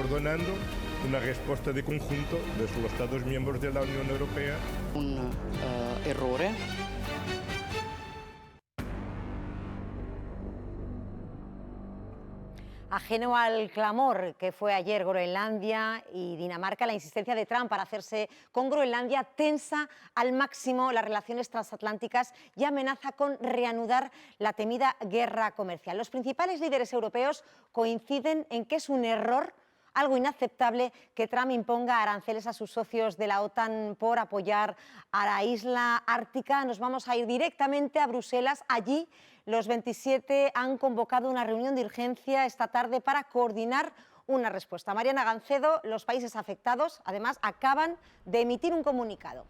coordonando una respuesta de conjunto de los Estados miembros de la Unión Europea. Un errore. Ajeno al clamor que fue ayer Groenlandia y Dinamarca, la insistencia de Trump para hacerse con Groenlandia tensa al máximo las relaciones transatlánticas y amenaza con reanudar la temida guerra comercial. Los principales líderes europeos coinciden en que es un error, algo inaceptable, que Trump imponga aranceles a sus socios de la OTAN por apoyar a la isla ártica. Nos vamos a ir directamente a Bruselas. Allí los 27 han convocado una reunión de urgencia esta tarde para coordinar una respuesta. Mariana Gancedo, los países afectados, además, acaban de emitir un comunicado.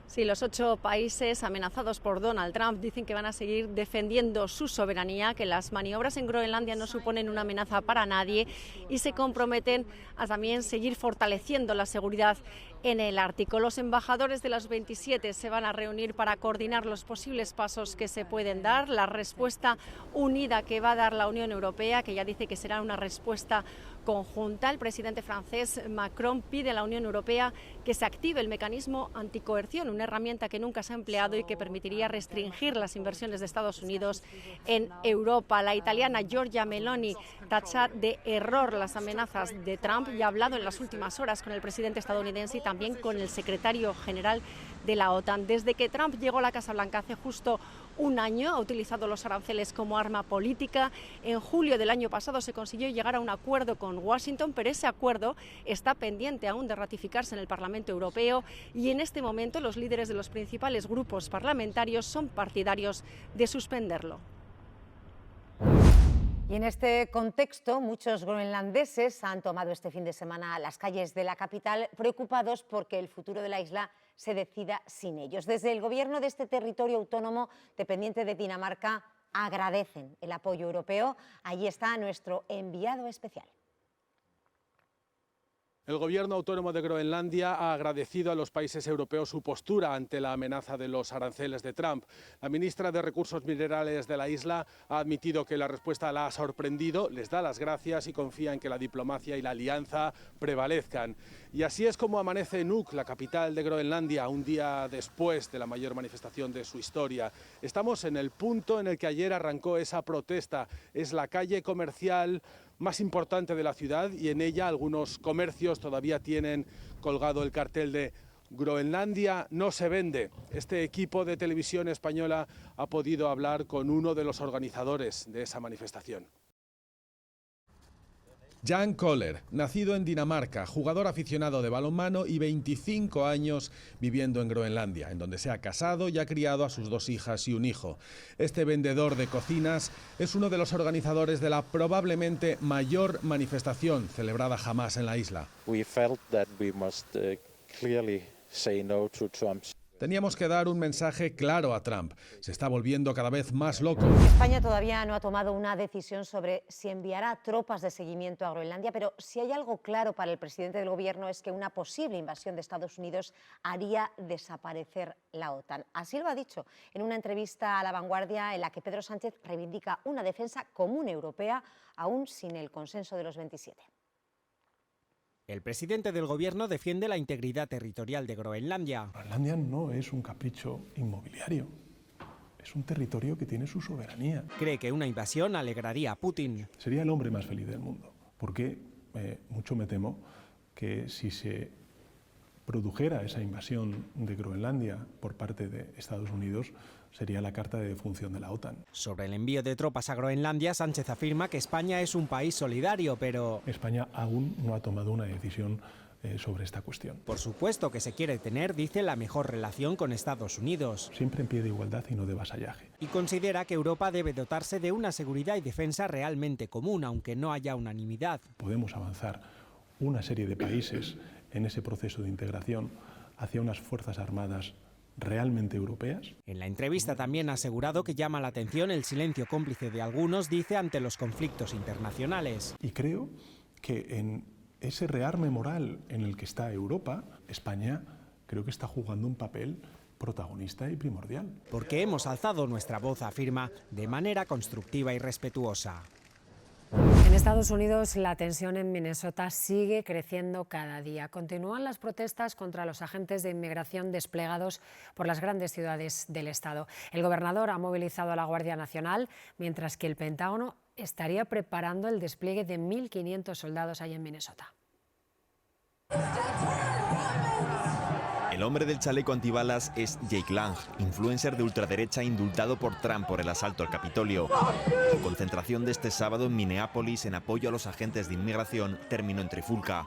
Sí, los 8 países amenazados por Donald Trump dicen que van a seguir defendiendo su soberanía, que las maniobras en Groenlandia no suponen una amenaza para nadie y se comprometen a también seguir fortaleciendo la seguridad en el Ártico. Los embajadores de los 27 se van a reunir para coordinar los posibles pasos que se pueden dar, la respuesta unida que va a dar la Unión Europea, que ya dice que será una respuesta conjunta. El presidente francés Macron pide a la Unión Europea que se active el mecanismo anticoerción, una herramienta que nunca se ha empleado y que permitiría restringir las inversiones de Estados Unidos en Europa. La italiana Giorgia Meloni tacha de error las amenazas de Trump y ha hablado en las últimas horas con el presidente estadounidense y también con el secretario general de la OTAN. Desde que Trump llegó a la Casa Blanca hace justo un año, ha utilizado los aranceles como arma política. En julio del año pasado se consiguió llegar a un acuerdo con Washington, pero ese acuerdo está pendiente aún de ratificarse en el Parlamento Europeo y en este momento los líderes de los principales grupos parlamentarios son partidarios de suspenderlo. Y en este contexto, muchos groenlandeses han tomado este fin de semana las calles de la capital preocupados porque el futuro de la isla se decida sin ellos. Desde el gobierno de este territorio autónomo dependiente de Dinamarca agradecen el apoyo europeo. Allí está nuestro enviado especial. El gobierno autónomo de Groenlandia ha agradecido a los países europeos su postura ante la amenaza de los aranceles de Trump. La ministra de Recursos Minerales de la isla ha admitido que la respuesta la ha sorprendido, les da las gracias y confía en que la diplomacia y la alianza prevalezcan. Y así es como amanece Nuuk, la capital de Groenlandia, un día después de la mayor manifestación de su historia. Estamos en el punto en el que ayer arrancó esa protesta. Es la calle comercial más importante de la ciudad y en ella algunos comercios todavía tienen colgado el cartel de Groenlandia no se vende. Este equipo de televisión española ha podido hablar con uno de los organizadores de esa manifestación. Jan Koller, nacido en Dinamarca, jugador aficionado de balonmano y 25 años viviendo en Groenlandia, en donde se ha casado y ha criado a sus 2 hijas y un hijo. Este vendedor de cocinas es uno de los organizadores de la probablemente mayor manifestación celebrada jamás en la isla. We felt that we must clearly say no to Trump's. Teníamos que dar un mensaje claro a Trump. Se está volviendo cada vez más loco. España todavía no ha tomado una decisión sobre si enviará tropas de seguimiento a Groenlandia, pero si hay algo claro para el presidente del gobierno es que una posible invasión de Estados Unidos haría desaparecer la OTAN. Así lo ha dicho en una entrevista a La Vanguardia en la que Pedro Sánchez reivindica una defensa común europea, aún sin el consenso de los 27. El presidente del gobierno defiende la integridad territorial de Groenlandia. Groenlandia no es un capricho inmobiliario, es un territorio que tiene su soberanía. Cree que una invasión alegraría a Putin. Sería el hombre más feliz del mundo, porque mucho me temo que si se produjera esa invasión de Groenlandia por parte de Estados Unidos, sería la carta de defunción de la OTAN. Sobre el envío de tropas a Groenlandia, Sánchez afirma que España es un país solidario, pero España aún no ha tomado una decisión sobre esta cuestión. Por supuesto que se quiere tener, dice, la mejor relación con Estados Unidos. Siempre en pie de igualdad y no de vasallaje. Y considera que Europa debe dotarse de una seguridad y defensa realmente común, aunque no haya unanimidad. Podemos avanzar una serie de países en ese proceso de integración hacia unas fuerzas armadas realmente europeas. En la entrevista también ha asegurado que llama la atención el silencio cómplice de algunos, dice, ante los conflictos internacionales. Y creo que en ese rearme moral en el que está Europa, España creo que está jugando un papel protagonista y primordial. Porque hemos alzado nuestra voz, afirma, de manera constructiva y respetuosa. En Estados Unidos, la tensión en Minnesota sigue creciendo cada día. Continúan las protestas contra los agentes de inmigración desplegados por las grandes ciudades del estado. El gobernador ha movilizado a la Guardia Nacional, mientras que el Pentágono estaría preparando el despliegue de 1.500 soldados ahí en Minnesota. El hombre del chaleco antibalas es Jake Lang, influencer de ultraderecha indultado por Trump por el asalto al Capitolio. Su concentración de este sábado en Minneapolis en apoyo a los agentes de inmigración terminó en trifulca.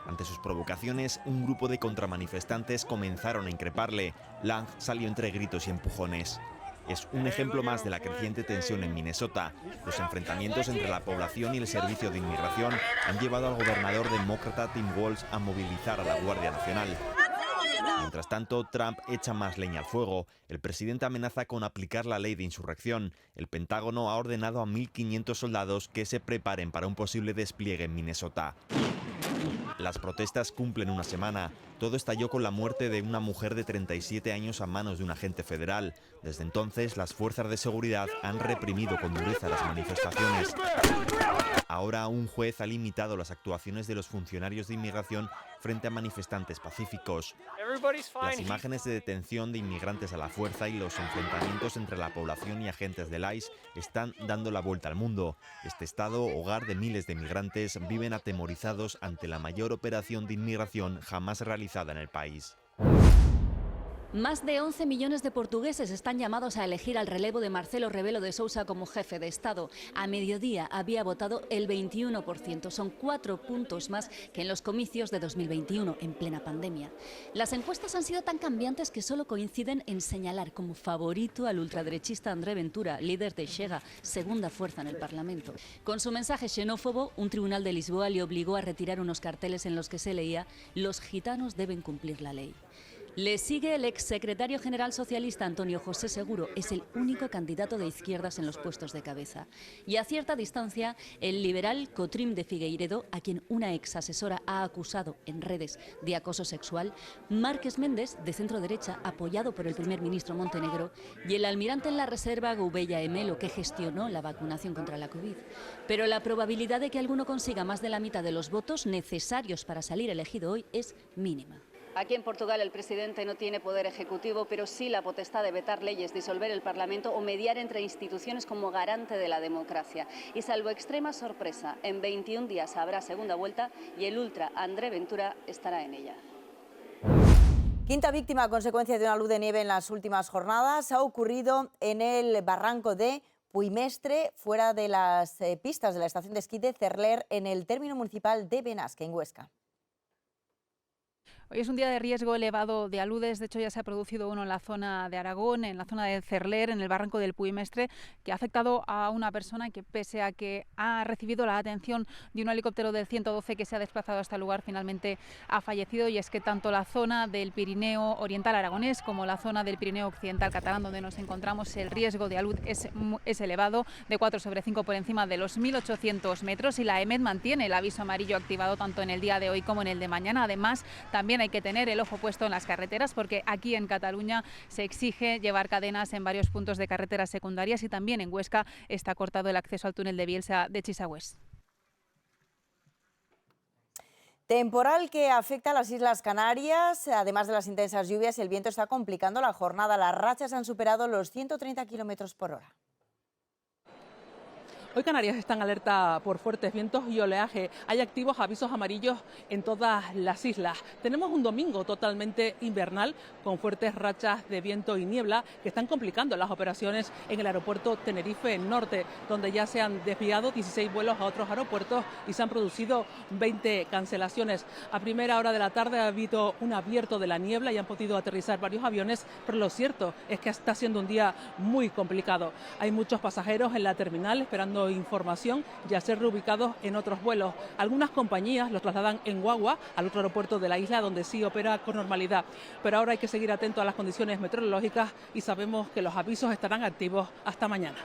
Ante sus provocaciones, un grupo de contramanifestantes comenzaron a increparle. Lang salió entre gritos y empujones. Es un ejemplo más de la creciente tensión en Minnesota. Los enfrentamientos entre la población y el servicio de inmigración han llevado al gobernador demócrata Tim Walz a movilizar a la Guardia Nacional. Mientras tanto, Trump echa más leña al fuego. El presidente amenaza con aplicar la ley de insurrección. El Pentágono ha ordenado a 1.500 soldados que se preparen para un posible despliegue en Minnesota. Las protestas cumplen una semana. Todo estalló con la muerte de una mujer de 37 años a manos de un agente federal. Desde entonces, las fuerzas de seguridad han reprimido con dureza las manifestaciones. Ahora, un juez ha limitado las actuaciones de los funcionarios de inmigración frente a manifestantes pacíficos. Las imágenes de detención de inmigrantes a la fuerza y los enfrentamientos entre la población y agentes del ICE están dando la vuelta al mundo. Este estado, hogar de miles de migrantes, viven atemorizados ante la mayor operación de inmigración jamás realizada en el país. Más de 11 millones de portugueses están llamados a elegir al relevo de Marcelo Rebelo de Sousa como jefe de Estado. A mediodía había votado el 21%. Son 4 puntos más que en los comicios de 2021, en plena pandemia. Las encuestas han sido tan cambiantes que solo coinciden en señalar como favorito al ultraderechista André Ventura, líder de Chega, segunda fuerza en el Parlamento. Con su mensaje xenófobo, un tribunal de Lisboa le obligó a retirar unos carteles en los que se leía «Los gitanos deben cumplir la ley». Le sigue el exsecretario general socialista Antonio José Seguro, es el único candidato de izquierdas en los puestos de cabeza. Y a cierta distancia, el liberal Cotrim de Figueiredo, a quien una exasesora ha acusado en redes de acoso sexual, Márquez Méndez, de centro derecha, apoyado por el primer ministro Montenegro, y el almirante en la reserva Gouveia Emelo, que gestionó la vacunación contra la COVID. Pero la probabilidad de que alguno consiga más de la mitad de los votos necesarios para salir elegido hoy es mínima. Aquí en Portugal el presidente no tiene poder ejecutivo, pero sí la potestad de vetar leyes, disolver el Parlamento o mediar entre instituciones como garante de la democracia. Y salvo extrema sorpresa, en 21 días habrá segunda vuelta y el ultra André Ventura estará en ella. Quinta víctima a consecuencia de una luz de nieve en las últimas jornadas ha ocurrido en el barranco de Puimestre, fuera de las pistas de la estación de esquí de Cerler, en el término municipal de Benasque, en Huesca. Hoy es un día de riesgo elevado de aludes. De hecho, ya se ha producido uno en la zona de Aragón, en la zona de Cerler, en el barranco del Puimestre, que ha afectado a una persona que, pese a que ha recibido la atención de un helicóptero del 112 que se ha desplazado hasta el lugar, finalmente ha fallecido. Y es que tanto la zona del Pirineo Oriental aragonés como la zona del Pirineo Occidental catalán, donde nos encontramos, el riesgo de alud es elevado, de 4/5 por encima de los 1.800 metros. Y la EMET mantiene el aviso amarillo activado tanto en el día de hoy como en el de mañana. Además, también hay que tener el ojo puesto en las carreteras, porque aquí en Cataluña se exige llevar cadenas en varios puntos de carreteras secundarias, y también en Huesca está cortado el acceso al túnel de Bielsa de Chisagües. Temporal que afecta a las Islas Canarias. Además de las intensas lluvias, el viento está complicando la jornada. Las rachas han superado los 130 kilómetros por hora. Hoy Canarias está en alerta por fuertes vientos y oleaje. Hay activos avisos amarillos en todas las islas. Tenemos un domingo totalmente invernal con fuertes rachas de viento y niebla que están complicando las operaciones en el aeropuerto Tenerife Norte, donde ya se han desviado 16 vuelos a otros aeropuertos y se han producido 20 cancelaciones. A primera hora de la tarde ha habido un abierto de la niebla y han podido aterrizar varios aviones, pero lo cierto es que está siendo un día muy complicado. Hay muchos pasajeros en la terminal esperando información y a ser reubicados en otros vuelos. Algunas compañías los trasladan en guagua al otro aeropuerto de la isla, donde sí opera con normalidad. Pero ahora hay que seguir atento a las condiciones meteorológicas y sabemos que los avisos estarán activos hasta mañana.